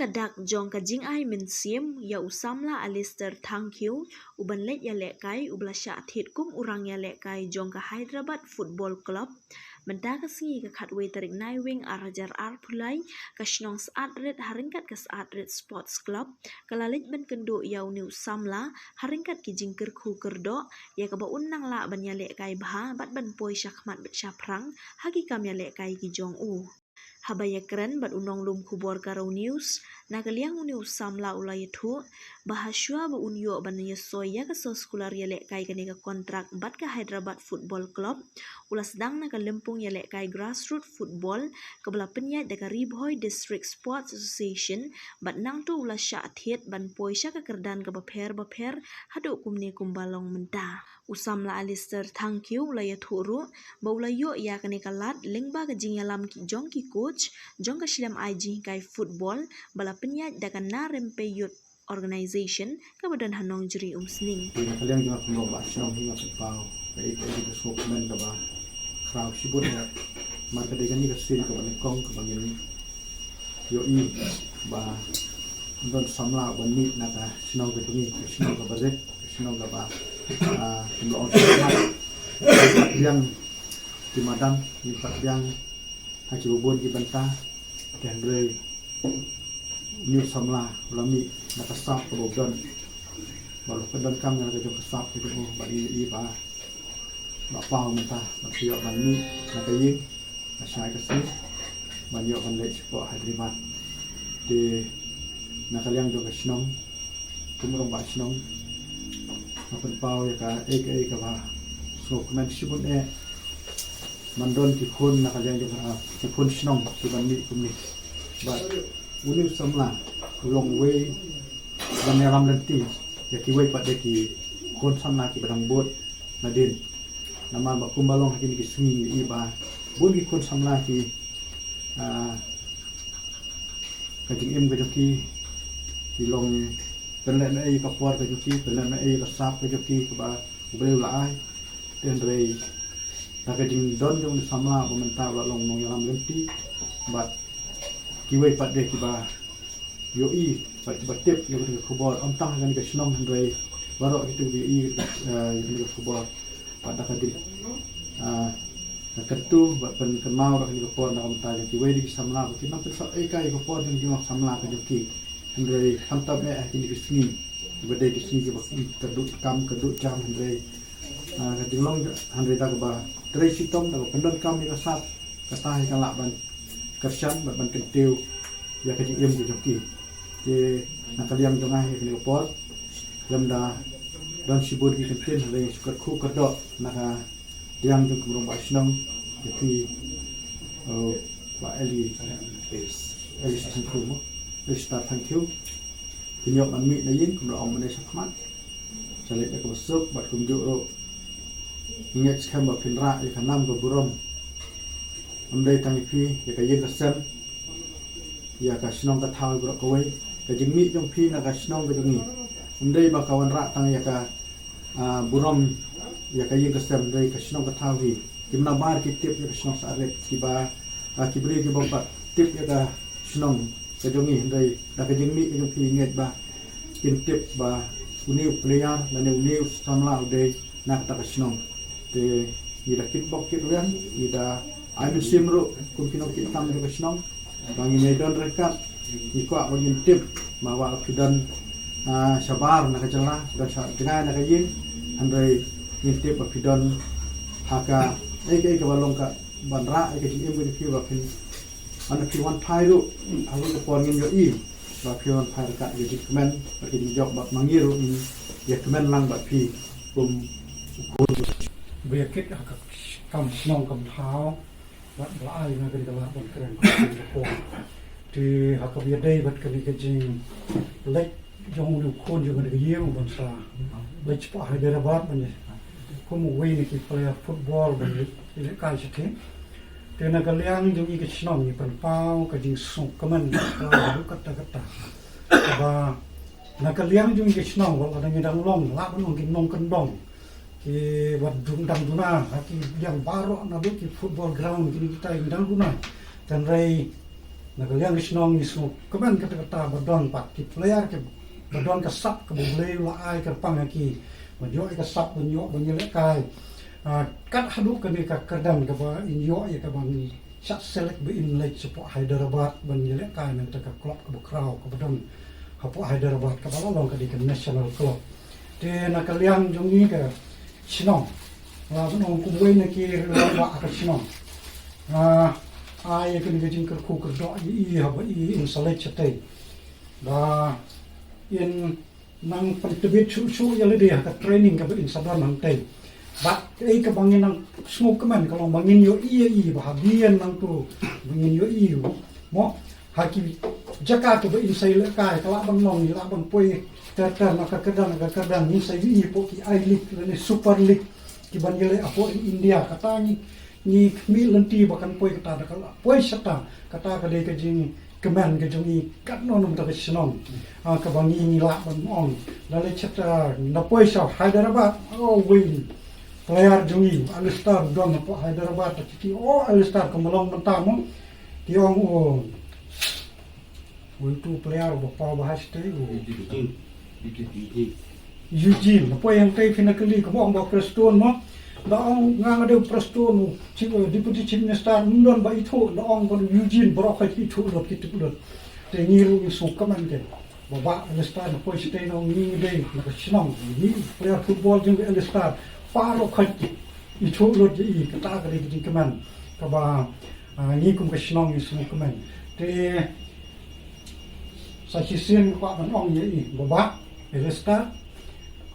kadak jong kajing ai min sim ya usamla Alistair Thankiu uban let ya lekai ubla sya athit kum urang ya lekai jong ka Hyderabad Football Club menda ka singi ka khatwe tarik nai wing arajar ar phulai ka shnong saat red haringkat ka saat red sports club kalalit ban kendo ya uni usamla haringkat ki jingker khu kerdo ya ka ba unnang la ban ya lekai bha bat ban poi syakmat bet syaprang hagi kam ya lekai ki jong u habaya keren bat unong lum kubor karo news nakaliang uni usamla ulai thu bahaswa ba unyo ban ya soya ka so skular ya lekai ka ka kontrak bat ka Hyderabad Football Club ulas dang na ka lempung ya lekai grassroots football ka bala penyat da ka Ribhoy District Sports Association bat nang tu ulas sya athiet ban poi sya ka kerdan ka bapher hadu kumne kumbalong menta usamla Alistair Thankiu ulai thuru ba ulai yo ya ka ka lat lengba ka jingyalam ki jong ki coach jong ka shilam IG kai football bala penyat da ka na rempe youth organization ka badan hanong jeri umsning kalian juga kumong ba syong hinga pao baik itu sokmen ka ba crowd sibut ya marka de gani ka sin ka ban kong ka bangin yo i ba don samla ban ni na ka shnong ka tungi shnong ka bazet shnong ka ba kumong yang di madang di yang haji bubun di bantah dan dari new samla ulami nakasap ke bobon baru kedon kam yang kerja kesap itu bagi i ba pau mentah masih ban ni nakaying masyai kasih banyak kan lek sport Hyderabad di nakaliang juga snong kumurong ba snong mapen pau ya ka ka ba so komen sibun mandon ki khun nakaliang juga ki khun snong ki ban ni kumni ba uni samla long way ban ram lenti ya ki way pada ki khun samla ki badang bot nadin nama ba kumbalong kini ki singi iba bun ki khun samla ki kajing em ki long penlen ai ka por ka ki penlen ai ka sap ka ki ba ubreu lai den rei ta kajing don jong samla mementa ba long nong ram lenti bat kiwai pat de kiba yo i pat batep yo ke khobor om tang kan ke snong handrei baro itu bi i yo ke khobor pada kadri ketu bat pen kemau ra ke khobor na om ta kiwai di samla ki nam pe sa e kai khobor di jong samla ke ki handrei hantab me ki ke sni bade ki sni ki ba kedut kam kedut jam handrei ka dinglong handrei da ba trei sitom da pendon kam ni ka sat kata ka la ban kersan ban kentiu ya kajing em ki joki ke nakaliam tengah ya kini opor lemda dan sibur ki kentin le sukat khu kerdo naka diam jong kumrong ba snong jadi ba eli thank you start thank you kinyok man mi na yin kumrong man sakmat sale ka besok bat kum juro ingat skam ba pinra ya kanam go burom amdai tangi pi ya ka yin kasem ya ka snong ka thau bro ko wei ka jingmi jong pi na ka snong ka jongi amdai ba kawan ra tang ya ka burom ya ka yin kasem dai ka snong ka thau hi kimna bar ki tip ya ka snong sa rek ki ba ki bri ki ba tip ya ka snong ka jongi dai da ka jingmi jong pi nget ba kin tip ba uniu player na ne uniu samla dai na ka snong te ida kitbok kit rian ida Amin simru kumkino kitam ni kesnong bangi medon rekat iko agin tip mawa kidan sabar na kajala dan dengan na kayin andai ngintip kidan haka ai ka balong ka banra ai ka jim ni fi wa pin ana fi wan phairu awu ko pon ngin yo i ba fi wan phai ka ji kemen ba ki jok ba mangiru ni ya kemen lang ba fi kum ko be kit haka kam snong kam thao wat lai na gari kala bon keren ko ti hakabia dei bat kali ke jing lek jong lu khon jong de yeng bon sa lek pa Hyderabad ban kum we ni ki player football ban ile kai chite te na kaliang jong i ke snom ni pan pau ka jing su kaman ka lu kata ba na kaliang jong i ke snom wal ada ngedang long la ban ngin nong kan dong ki wat dang duna ki yang baro na bu ki football ground ki kita yang dang duna dan rai nakaliang isnong isu kemen kata badon pak ki player ke badon ka sap ke boleh la ai ke pangaki menyo ka sap menyo menyelek kai kat hadu ke ni ka kerdan ke ba inyo ya ka bang sat select be in late support Hyderabad menyelek kai nan ka klub ke kraw ke badon hapo Hyderabad ka balong ke di national club te nakaliang jongi ke sinong la bunong kumwe na ki la ka sinong ai cái cái chính khu cực độ y học y insulate chate và in năng phân tích biết su ya le dia ka training ka in sadan hang te ba cái ka bangin nang smoke ka man kalau bangin yo i ba bian nang tu bangin yo i mo haki jaka ka in sai le kai kala bang long ni la bang poi ta na ka kadang ni sai i po ki I league le super league ki bangile apo in India kata ni mi lenti bahkan poi kata ada kalau poi sata kata ka dei ka jing kemen ka jongi kat no nom ta ka sinong ka bangi ni la ban ong la le chata na poi sa Hyderabad oh win player jongi Alistar don na Hyderabad ta ki Alistar ka malong mentamo ki ong tu player ba pa bahas te Eugene na poi yang tai finally ka mo ba Preston mo Daong ngang ada Preston deputy chief minister ndon ba itu daong kon Eugene brok itu lot kitu lot te ngiru isu kaman ke baba Alistar po stay no ngi dei na sinong ni player football jeng Alistar paro khati itu lot i kata ka dei kaman ka ba ni kum ka sinong isu kaman te sa kisien kwa ban ong ye baba Alistar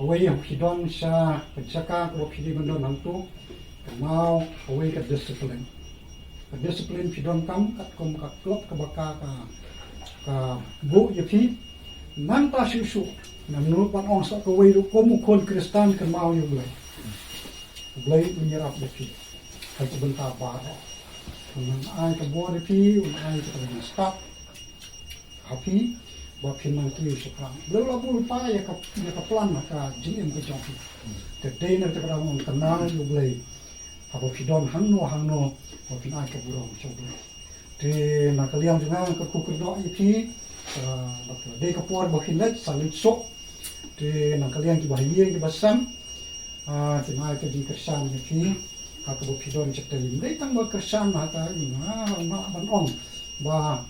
away yang hidon sa pagsaka ko pili bandon nangto mau away ka discipline hidon kam kat kom ka klub ka baka ka bu yepi nang ta susu nam nu pan ong sa ko way ko mu kon kristan ka mau yu blai menyerap yepi ka bentar ba nang ai ka bo yepi ai ka stop happy bapin mang kiu sekarang belum labu lupa ya ka plan maka jim ke jong te trainer te kada mong kenal lu blai apa pidon hangno bapin ai ka burong coba te na kaliang dengan ke kukur do ipi de ka por bapin let salit sok te na kaliang ki bahiyeng ki basam te mai ka di kersan ipi ka ka bapidon cekte dei tang ba kersan ma ta ma ban ong ba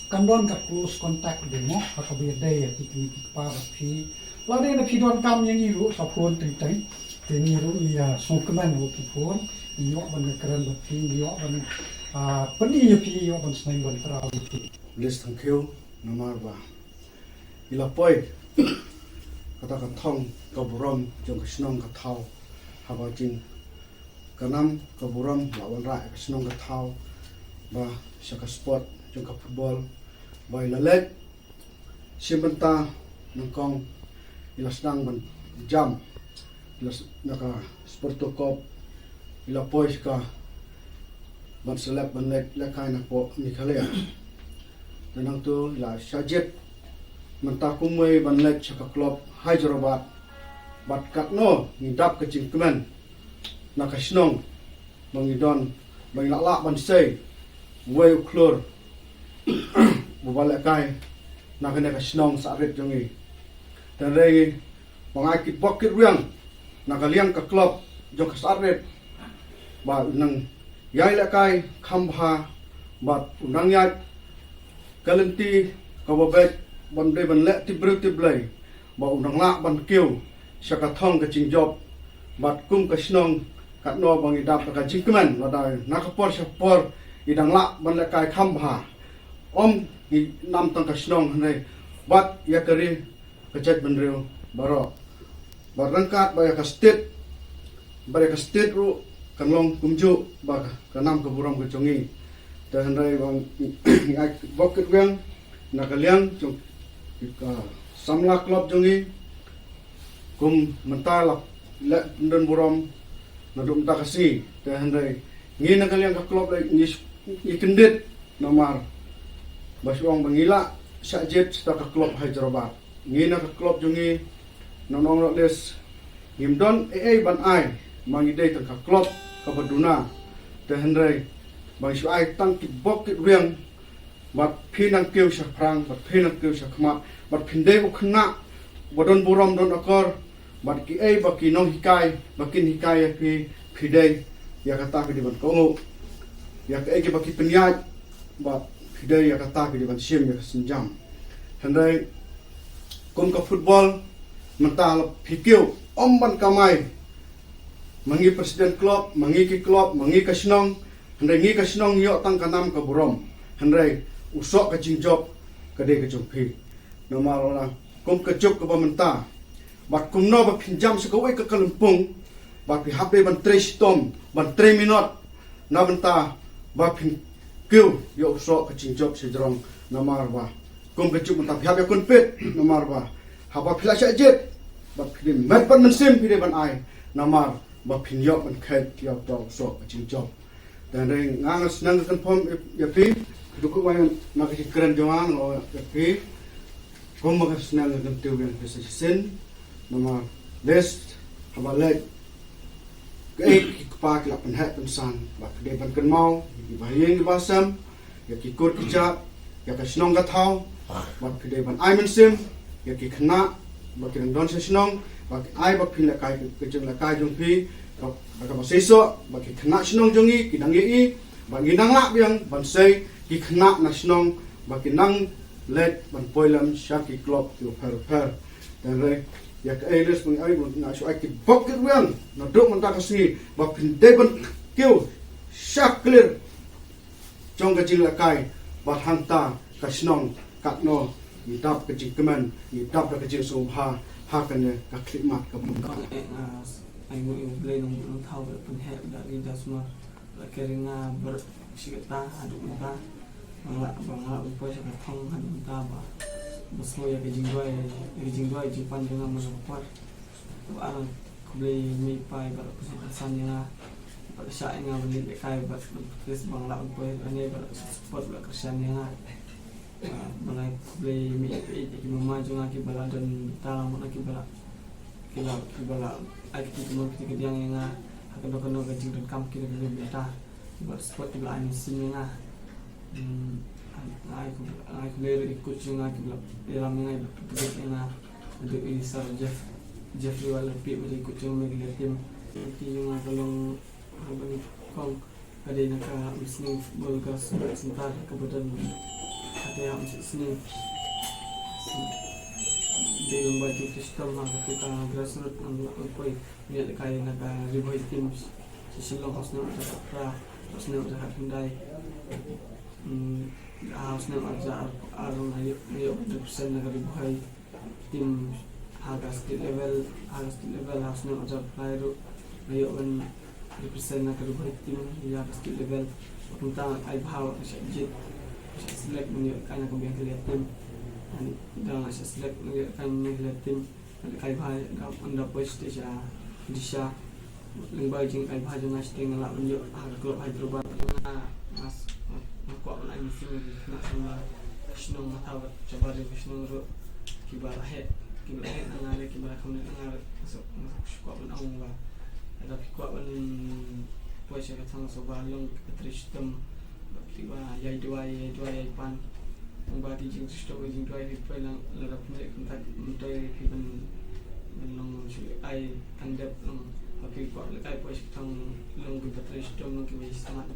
kandon ka close contact demo hakabi day tiknik pa pi lade na pidon kam yang iru sa phone ting te niru ya sokman wo pi phone yo ban kran ba pi yo ban pani pi yo ban snai ban kra pi list thank you namar ba ila poi kata ka thong ka buram jong snong ka thau haba jing kanam ka buram lawan ra ka snong ka thau ba saka sport jong ka football by lalet simbenta nangkong ila sedang ban jam ila naka sporto kop ila pois ka ban selep ban lek lekai na po ni khalea nang tu ila sajet menta kumai ban lek chaka club Hyderabad bat katno ni dap ke jingkemen naka snong bangidon bang la ban sei way klor bubalik kai nak kena kasnong sarit jongi dan rei mengakit pocket riang nak kaliang ke klub jong sarit ba nang yai la kai khamha ba nang yai kalenti kababek bandai banle tiblai ba nang la ban kiu syakathong ke jingjob bat kum kasnong katno bangi dap ka jingkeman wadai nakapor syapor idang la banle kai khamha om di nam tang kasnong hanai bat ya kari kecet benreu baro barangkat ba ka state ru kanlong kumju ba kanam ka buram ka chongi ta hanai bang ai boket wang nakaliang chong ka samla club chongi kum mentala le den buram nadum ta kasi ta hanai ngi nakaliang ka club le ni kendit nomor Basuang bangila sajet sta ka klub Hyderabad ngina ka klub jungi nonong les ngimdon ban ai mangidei ka klub ka baduna te hendrai bang su ai tang ki bok ki riang bat phi nang kêu sa prang bat phi nang kêu sa khmat bat phinde bu khna bodon borom don akor bat ki ei ba ki nong hikai bakin hikai phi dei ya kata ki ban kongo ya ke ki ba ki penyaj ba phi dei ya kata ki ban sim ya sinjam handai kum ka football mental phi kêu om ban kamai mangi presiden klub mangi ki klub mangi ka snong handai ngi ka snong yo tang kanam ka borom handai usok ka jingjop ka de ka jompi normal orang kum ka juk ka bamenta bat kum no ba pinjam se ka wei ka kalumpung bat pi hape ban 3 stom ban 3 minut na benta ba pin kêu yo usok ka jingjop se drong normal ba kum ka juk menta pi hape kun pet normal ba haba pila sha jet ba pi met ban mensim pi de ban ai normal ba pin yo ban khet yo to usok ka jingjop dan ring ngang senang kan pom ya pi duku wayan nak keren jangan o tapi kom mag senang kan tu yang bisa sen nama les haba lek ke pa ki lapan hat pensan ba ke ban kan mau di bahayeng di basam ya ki kur kijap ya ka snong ga thau ba ke ban ai men sim ya ki khna ba ki don se snong ba ai ba phin la kai ke jeng la kai jong phi ba ka ba seso ba ki khna snong jongi ki dang yi ba ngi nang la biang ban sei ki khna na snong ba ki nang let ban poilam shaki klop yo per dan re ya ka eles mung ai mung na so ai ki bok ki wiang na dok man ta ka si ba pin de ban kêu shak clear trong ka jing la kai ba hanta ka snong ka no ni tap ka jing keman ni tap ka jing so ha kan ne ka klip mat ka bung ka ai ngồi lên nông thau về phần hệ đã đi ra xuống là cái nga bờ sĩ ta hạt chúng ta bằng lại quay cho cái thông hạt chúng ta và số cái jing đuôi jing pan dengan masuk kuat và anh không lấy mi pai và cái san nga và sai nga beli kai và cái bằng lại quay anh ấy và sport là cái san nga bằng lại beli mi cái mama juga kita dan dalam mana kita ai kita mau kita yang nga akan dokon ke jing dan kam kita beli beta buat sport di lain sini nga ai beli ikut juga kita dalam nga betul nga untuk ini sar Jeffrey wala pi beli ikut juga beli tim juga kalau kau ada nak bisnis football ke sebentar kemudian ada yang bisnis di lomba itu sistem kita grassroots untuk koi lihat kaya nak ribuan tim sisilong harusnya ada harusnya ada Hyundai harusnya ada arung ayo 100% nak ribuan tim harga skill level harusnya ada player ayo kan 100% nak ribuan tim ya skill level tentang ai bahau jet select menurut kaya nak biar lihat tim dan saya select kan melihat tim kai bahai anda post disha lembah jing kai bahai dengan setengah lah menjuk klub Hyderabad mas aku nak mesin nak sama Snong matawat coba dari Snong ro kibara head ngare kibara kamu ngare masuk kuat menang ba ada kuat men post yang tang so balong tristem tiba yai dua pan bati jing sistem jing dua itu pelang lerap nek kontak mentai kiban menong sui ai tandap long tapi kuat lekai pos tang long ke sistem long ke sangat